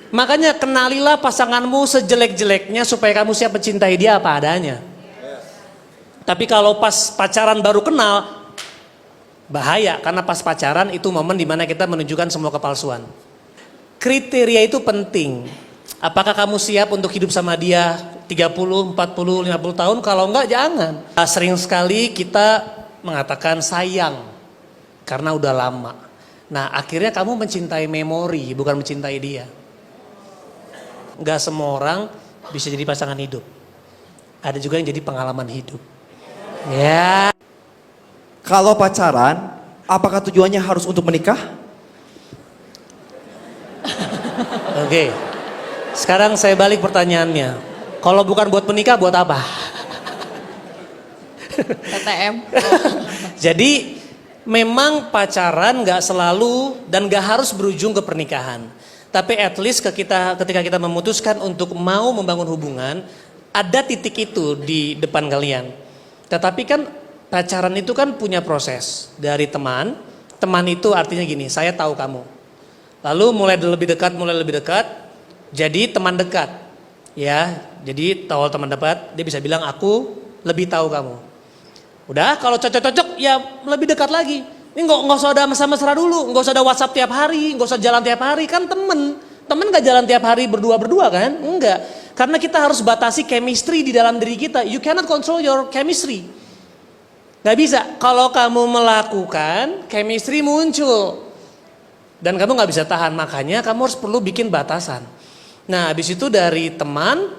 Makanya kenalilah pasanganmu sejelek-jeleknya supaya kamu siap mencintai dia apa adanya. Tapi kalau pas pacaran baru kenal, bahaya, karena pas pacaran itu momen dimana kita menunjukkan semua kepalsuan. Kriteria itu penting. Apakah kamu siap untuk hidup sama dia 30, 40, 50 tahun? Kalau enggak jangan. Sering sekali kita mengatakan sayang karena udah lama. Nah akhirnya kamu mencintai memori bukan mencintai dia. Enggak semua orang bisa jadi pasangan hidup. Ada juga yang jadi pengalaman hidup. Ya. Kalau pacaran, apakah tujuannya harus untuk menikah? Oke. Sekarang saya balik pertanyaannya. Kalau bukan buat menikah, buat apa? TTM. Jadi memang pacaran gak selalu dan gak harus berujung ke pernikahan. Tapi at least ketika kita memutuskan untuk mau membangun hubungan, ada titik itu di depan kalian. Tetapi kan pacaran itu kan punya proses. Dari teman itu artinya gini, saya tahu kamu. Lalu mulai lebih dekat, jadi teman dekat. Ya, jadi awal teman dekat, dia bisa bilang aku lebih tahu kamu. Udah, kalau cocok-cocok ya lebih dekat lagi. Ini nggak usah ada mesra-mesra dulu, nggak usah ada WhatsApp tiap hari, nggak usah jalan tiap hari, kan temen nggak jalan tiap hari berdua kan? Enggak, karena kita harus batasi chemistry di dalam diri kita. You cannot control your chemistry. Nggak bisa. Kalau kamu melakukan, chemistry muncul dan kamu nggak bisa tahan, makanya kamu harus perlu bikin batasan. Nah, habis itu dari teman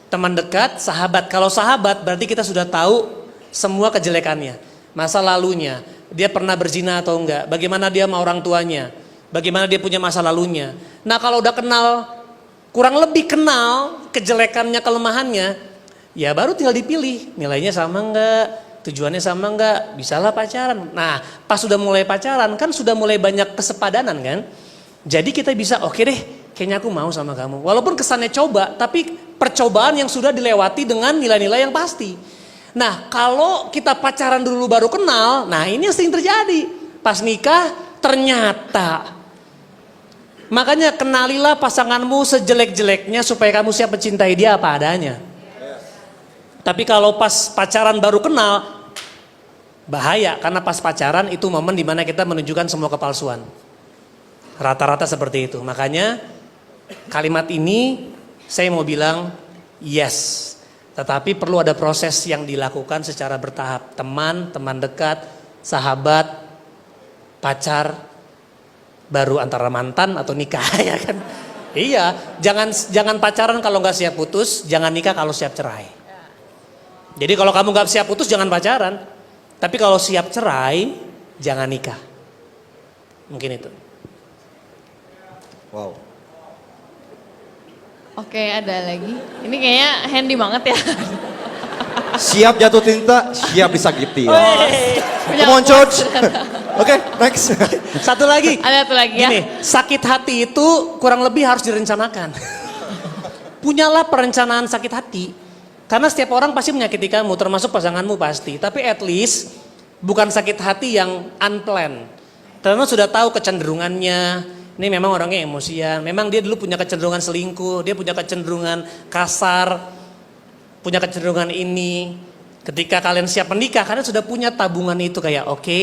dekat, sahabat. Kalau sahabat berarti kita sudah tahu semua kejelekannya, masa lalunya. Dia pernah berzina atau enggak, bagaimana dia sama orang tuanya, bagaimana dia punya masa lalunya. Nah kalau udah kenal, kurang lebih kenal kejelekannya, kelemahannya, ya baru tinggal dipilih, nilainya sama enggak, tujuannya sama enggak, bisalah pacaran. Nah pas sudah mulai pacaran kan sudah mulai banyak kesepadanan kan. Jadi kita bisa oke deh, kayaknya aku mau sama kamu. Walaupun kesannya coba, tapi percobaan yang sudah dilewati dengan nilai-nilai yang pasti. Nah kalau kita pacaran dulu baru kenal, nah ini yang sering terjadi. Pas nikah ternyata. Makanya kenalilah pasanganmu sejelek-jeleknya supaya kamu siap mencintai dia apa adanya. Tapi kalau pas pacaran baru kenal, bahaya, karena pas pacaran itu momen dimana kita menunjukkan semua kepalsuan. Rata-rata seperti itu. Makanya kalimat ini saya mau bilang yes. Tetapi perlu ada proses yang dilakukan secara bertahap. Teman dekat, sahabat, pacar, baru antara mantan atau nikah ya kan. Iya, jangan pacaran kalau nggak siap putus, jangan nikah kalau siap cerai. Jadi kalau kamu nggak siap putus jangan pacaran. Tapi kalau siap cerai, jangan nikah. Mungkin itu. Wow. Oke, ada lagi. Ini kayaknya handy banget ya. Siap jatuh cinta, siap disakiti. Punya Come on, quotes. George. Oke, next. Satu lagi. Ada satu lagi ya. Gini, sakit hati itu kurang lebih harus direncanakan. Punyalah perencanaan sakit hati. Karena setiap orang pasti menyakiti kamu, termasuk pasanganmu pasti. Tapi at least bukan sakit hati yang unplanned. Karena sudah tahu kecenderungannya. Ini memang orangnya emosian, memang dia dulu punya kecenderungan selingkuh, dia punya kecenderungan kasar, punya kecenderungan ini. Ketika kalian siap menikah, kalian sudah punya tabungan itu kayak oke,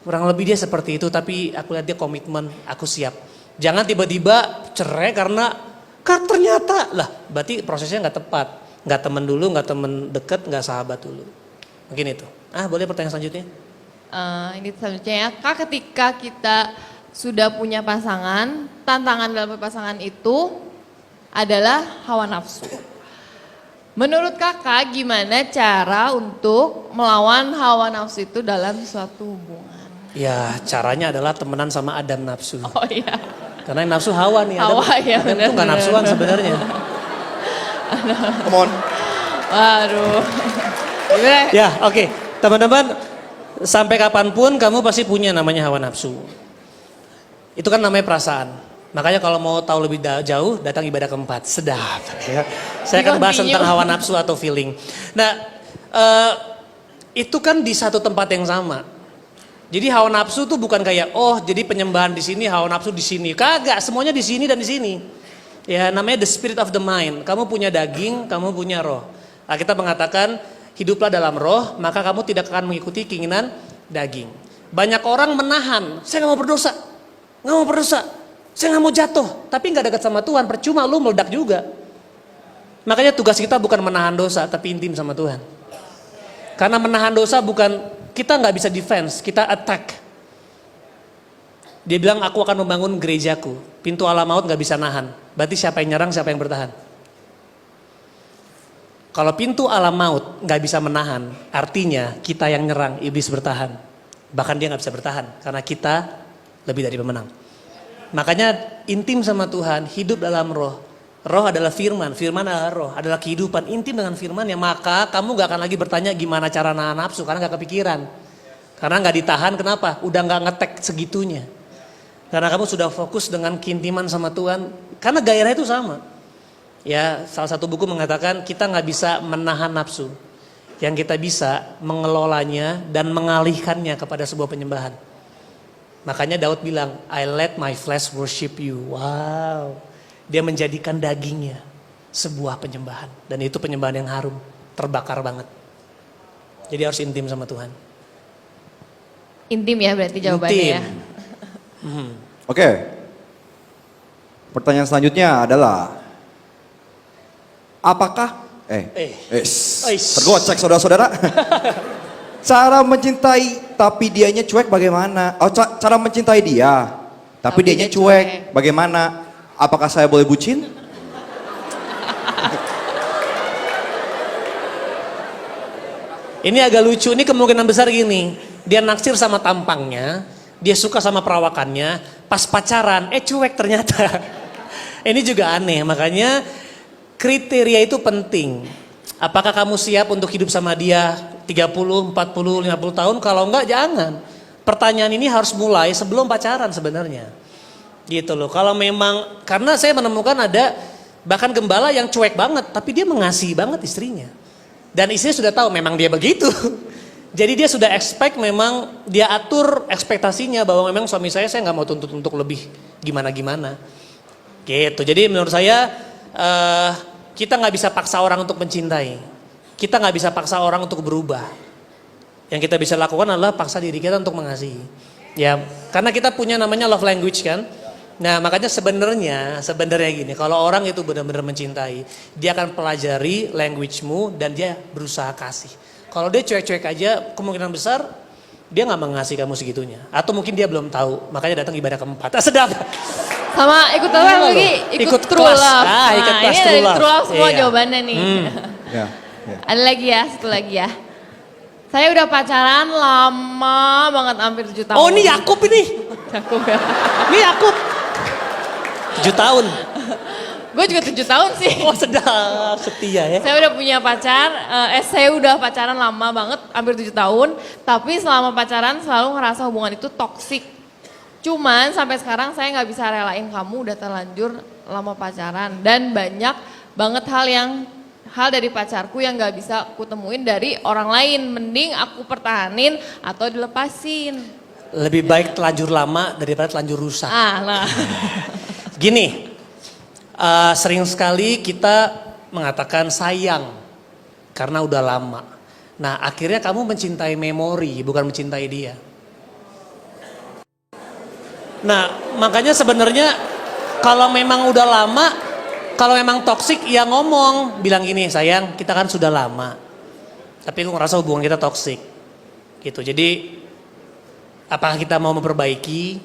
kurang lebih dia seperti itu, tapi aku lihat dia komitmen, aku siap. Jangan tiba-tiba cerai karena ternyata lah, berarti prosesnya nggak tepat, nggak temen dulu, nggak temen deket, nggak sahabat dulu. Mungkin itu. Boleh pertanyaan selanjutnya? Ini selanjutnya ya, Kak, ketika kita sudah punya pasangan, tantangan dalam pasangan itu adalah hawa nafsu. Menurut kakak gimana cara untuk melawan hawa nafsu itu dalam suatu hubungan? Ya caranya adalah temenan sama Adam nafsu. Oh iya. Karena yang nafsu hawa nih. Adam, Hawa ya, Adam itu gak nafsuan sebenarnya. Come on. Waduh. Gimana? Ya oke. Teman-teman, sampai kapanpun kamu pasti punya namanya hawa nafsu. Itu kan namanya perasaan. Makanya kalau mau tahu lebih jauh, datang ibadah keempat. Sedap. Ya. Saya akan bahas tentang hawa nafsu atau feeling. Nah, itu kan di satu tempat yang sama. Jadi hawa nafsu tuh bukan kayak, oh jadi penyembahan di sini, hawa nafsu di sini. Kagak, semuanya di sini dan di sini. Ya namanya the spirit of the mind. Kamu punya daging, kamu punya roh. Nah, kita mengatakan hiduplah dalam roh, maka kamu tidak akan mengikuti keinginan daging. Banyak orang menahan, saya nggak mau berdosa, saya nggak mau jatuh, tapi nggak dekat sama Tuhan, percuma lu meledak juga. Makanya tugas kita bukan menahan dosa, tapi intim sama Tuhan. Karena menahan dosa bukan, kita nggak bisa defense, kita attack. Dia bilang aku akan membangun gerejaku, pintu alam maut nggak bisa nahan. Berarti siapa yang nyerang, siapa yang bertahan? Kalau pintu alam maut nggak bisa menahan, artinya kita yang nyerang, iblis bertahan. Bahkan dia nggak bisa bertahan, karena kita lebih dari pemenang. Makanya intim sama Tuhan, hidup dalam roh. Roh adalah firman, firman adalah roh, adalah kehidupan. Intim dengan firman ya, maka kamu nggak akan lagi bertanya gimana cara nahan nafsu, karena nggak kepikiran. Karena nggak ditahan, kenapa? Udah nggak ngetek segitunya. Karena kamu sudah fokus dengan keintiman sama Tuhan, karena gairah itu sama. Ya, salah satu buku mengatakan kita nggak bisa menahan nafsu. Yang kita bisa mengelolanya dan mengalihkannya kepada sebuah penyembahan. Makanya Daud bilang, I let my flesh worship you. Wow, dia menjadikan dagingnya sebuah penyembahan. Dan itu penyembahan yang harum, terbakar banget. Jadi harus intim sama Tuhan. Intim ya berarti jawabannya Intim. ya. Oke. Pertanyaan selanjutnya adalah apakah tergocek saudara-saudara. Cara mencintai tapi dianya cuek bagaimana? Oh, cara mencintai dia tapi dianya cuek bagaimana? Apakah saya boleh bucin? Ini agak lucu, ini kemungkinan besar gini. Dia naksir sama tampangnya, dia suka sama perawakannya, pas pacaran, cuek ternyata. Ini juga aneh, makanya kriteria itu penting. Apakah kamu siap untuk hidup sama dia 30, 40, 50 tahun? Kalau enggak jangan. Pertanyaan ini harus mulai sebelum pacaran sebenarnya. Gitu loh. Kalau memang, karena saya menemukan ada bahkan gembala yang cuek banget, tapi dia mengasihi banget istrinya. Dan istrinya sudah tahu memang dia begitu. Jadi dia sudah expect, memang dia atur ekspektasinya bahwa memang suami saya nggak mau tuntut untuk lebih gimana-gimana. Gitu. Jadi menurut saya kita nggak bisa paksa orang untuk mencintai. Kita nggak bisa paksa orang untuk berubah. Yang kita bisa lakukan adalah paksa diri kita untuk mengasihi. Ya, karena kita punya namanya love language kan. Nah makanya sebenarnya gini, kalau orang itu benar-benar mencintai, dia akan pelajari language-mu dan dia berusaha kasih. Kalau dia cuek-cuek aja, kemungkinan besar dia nggak mengasihi kamu segitunya. Atau mungkin dia belum tahu, makanya datang ibadah keempat. Sedap. Sama ikut apa lagi? Ikut true kelas. love. Ikut kelas ini true dari love. true love semua Iya. jawabannya nih. Ya. Ada lagi ya, satu lagi ya. Saya udah pacaran lama banget, hampir 7 tahun. Oh ini Yakub ini. Yakub ya. Ini Yakub. 7 tahun. Gue juga 7 tahun sih. Oh sedap, setia ya. Saya udah punya pacar, saya udah pacaran lama banget, hampir 7 tahun. Tapi selama pacaran selalu ngerasa hubungan itu toksik. Cuman sampai sekarang saya nggak bisa relain kamu udah terlanjur lama pacaran. Dan banyak banget hal dari pacarku yang nggak bisa aku temuin dari orang lain. Mending aku pertahanin atau dilepasin. Lebih baik telanjur lama daripada telanjur rusak. Nah. Gini, sering sekali kita mengatakan sayang karena udah lama. Nah akhirnya kamu mencintai memori bukan mencintai dia. Nah makanya sebenarnya kalau memang udah lama, kalau memang toksik ya ngomong. Bilang gini, sayang kita kan sudah lama. Tapi aku ngerasa hubungan kita toksik. Gitu, jadi apakah kita mau memperbaiki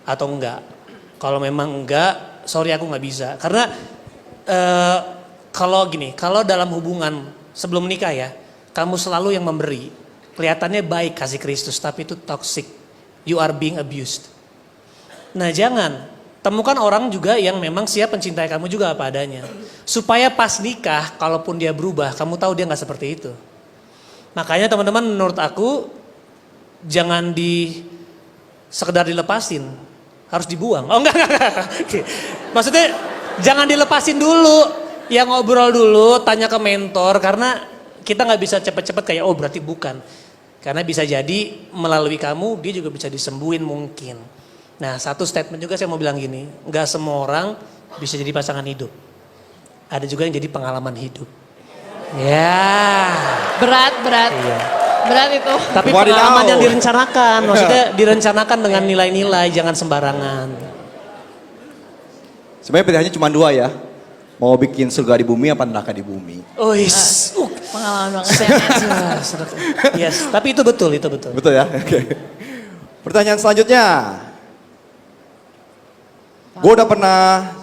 atau enggak? Kalau memang enggak, sorry aku nggak bisa. Karena kalau dalam hubungan sebelum nikah ya, kamu selalu yang memberi. Kelihatannya baik kasih Kristus, tapi itu toxic. You are being abused. Nah jangan, temukan orang juga yang memang siap mencintai kamu juga apa adanya. Supaya pas nikah, kalaupun dia berubah, kamu tahu dia nggak seperti itu. Makanya teman-teman menurut aku, jangan sekedar dilepasin. Harus dibuang. Oh enggak. Maksudnya jangan dilepasin dulu. Ya ngobrol dulu, tanya ke mentor. Karena kita gak bisa cepet-cepet kayak oh berarti bukan. Karena bisa jadi melalui kamu dia juga bisa disembuhin mungkin. Nah satu statement juga saya mau bilang gini. Gak semua orang bisa jadi pasangan hidup. Ada juga yang jadi pengalaman hidup. Ya. Berat. Iya. Berat itu. Tapi Wadidaw. pengalaman yang direncanakan, maksudnya direncanakan dengan nilai-nilai, jangan sembarangan. Sebenarnya pilihannya cuma dua ya. Mau bikin surga di bumi apa neraka di bumi. Oh, Pengalaman banget ya. yes, tapi itu betul. Betul ya? Oke. Pertanyaan selanjutnya. Gue udah pernah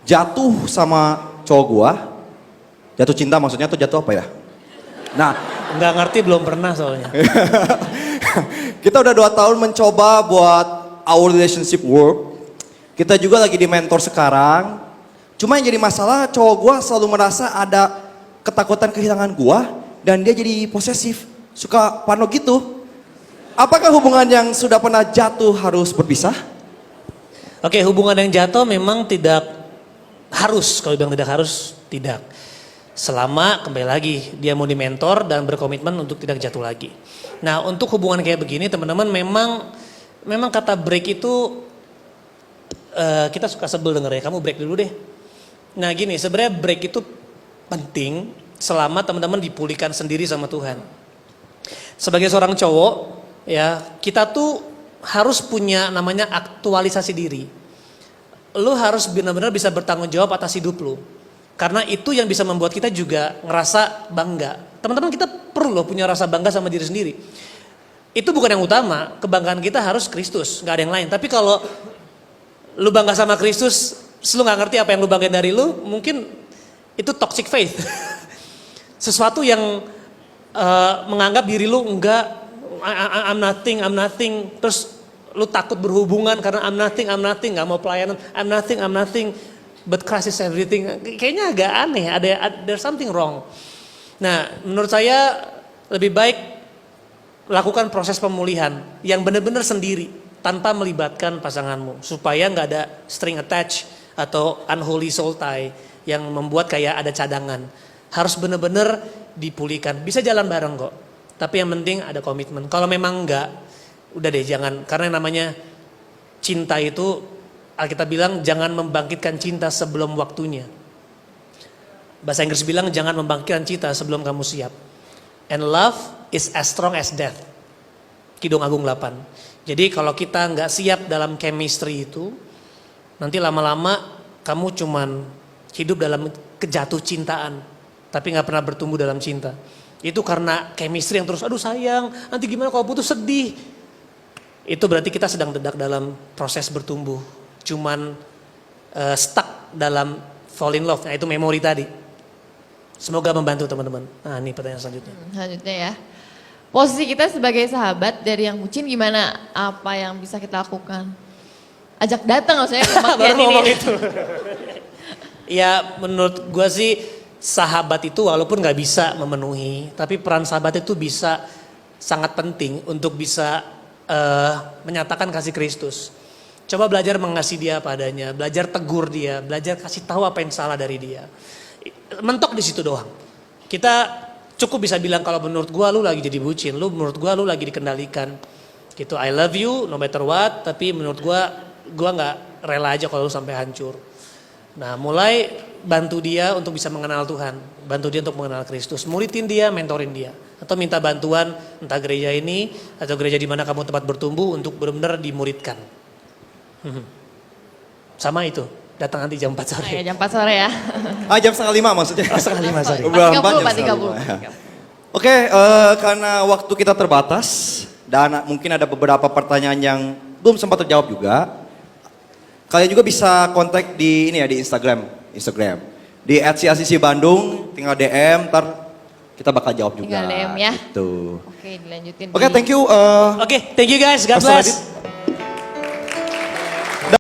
jatuh sama cowok gue. Jatuh cinta maksudnya atau jatuh apa ya? Nah, Nggak ngerti, belum pernah soalnya. kita udah 2 tahun mencoba buat our relationship work. Kita juga lagi di mentor sekarang. Cuma yang jadi masalah cowok gue selalu merasa ada ketakutan kehilangan gue. Dan dia jadi posesif, suka parno gitu. Apakah hubungan yang sudah pernah jatuh harus berpisah? Oke, hubungan yang jatuh memang tidak harus, kalau bilang tidak harus, tidak. Selama kembali lagi dia mau dimentor dan berkomitmen untuk tidak jatuh lagi. Nah, untuk hubungan kayak begini teman-teman memang kata break itu kita suka sebel denger ya, kamu break dulu deh. Nah gini, sebenarnya break itu penting selama teman-teman dipulihkan sendiri sama Tuhan. Sebagai seorang cowok ya, kita tuh harus punya namanya aktualisasi diri. Lu harus benar-benar bisa bertanggung jawab atas hidup lu. Karena itu yang bisa membuat kita juga ngerasa bangga. Teman-teman, kita perlu loh punya rasa bangga sama diri sendiri. Itu bukan yang utama, kebanggaan kita harus Kristus, gak ada yang lain. Tapi kalau lu bangga sama Kristus, lu gak ngerti apa yang lu banggain dari lu, mungkin itu toxic faith. Sesuatu yang menganggap diri lu enggak, I'm nothing, terus lu takut berhubungan karena I'm nothing, gak mau pelayanan, I'm nothing, but Christ is everything. Kayaknya agak aneh, there's something wrong. Nah, menurut saya lebih baik lakukan proses pemulihan yang benar-benar sendiri tanpa melibatkan pasanganmu, supaya nggak ada string attach atau unholy soul tie yang membuat kayak ada cadangan. Harus benar-benar dipulihkan. Bisa jalan bareng kok, tapi yang penting ada komitmen. Kalau memang enggak, udah deh jangan, karena yang namanya cinta itu Alkitab bilang jangan membangkitkan cinta sebelum waktunya. Bahasa Inggris bilang jangan membangkitkan cinta sebelum kamu siap. And love is as strong as death. Kidung Agung 8. Jadi kalau kita nggak siap dalam chemistry itu, nanti lama-lama kamu cuman hidup dalam kejatuh cintaan, tapi nggak pernah bertumbuh dalam cinta. Itu karena chemistry yang terus, aduh sayang, nanti gimana kalau putus, sedih. Itu berarti kita sedang dedak dalam proses bertumbuh. Cuman stuck dalam fall in love, nah itu memori tadi. Semoga membantu teman-teman. Nah ini pertanyaan selanjutnya. Selanjutnya ya. Posisi kita sebagai sahabat dari yang bucin gimana? Apa yang bisa kita lakukan? Ajak datang maksudnya ke Baru ngomong itu. Ya menurut gue sih sahabat itu walaupun gak bisa memenuhi, tapi peran sahabat itu bisa sangat penting untuk bisa menyatakan kasih Kristus. Coba belajar mengasihi dia apa adanya, belajar tegur dia, belajar kasih tahu apa yang salah dari dia. Mentok di situ doang. Kita cukup bisa bilang kalau menurut gua lu lagi jadi bucin, menurut gua lu lagi dikendalikan. Gitu, I love you no matter what, tapi menurut gua nggak rela aja kalau lu sampai hancur. Nah, mulai bantu dia untuk bisa mengenal Tuhan, bantu dia untuk mengenal Kristus, muridin dia, mentorin dia, atau minta bantuan entah gereja ini atau gereja di mana kamu tempat bertumbuh untuk benar-benar dimuridkan. Sama itu. Datang nanti jam 4 sore. Ya, jam 4 sore ya. Jam 4:30 maksudnya. 4:30 sorry. 4:30. Oke, karena waktu kita terbatas dan mungkin ada beberapa pertanyaan yang belum sempat terjawab juga. Kalian juga bisa kontak di ini ya, di Instagram. Di @CACC-Bandung, tinggal DM, ntar kita bakal jawab juga. Tinggal DM ya. Gitu. Oke, dilanjutin. Oke, thank you. Oke, thank you guys. God Pastor bless. Adit.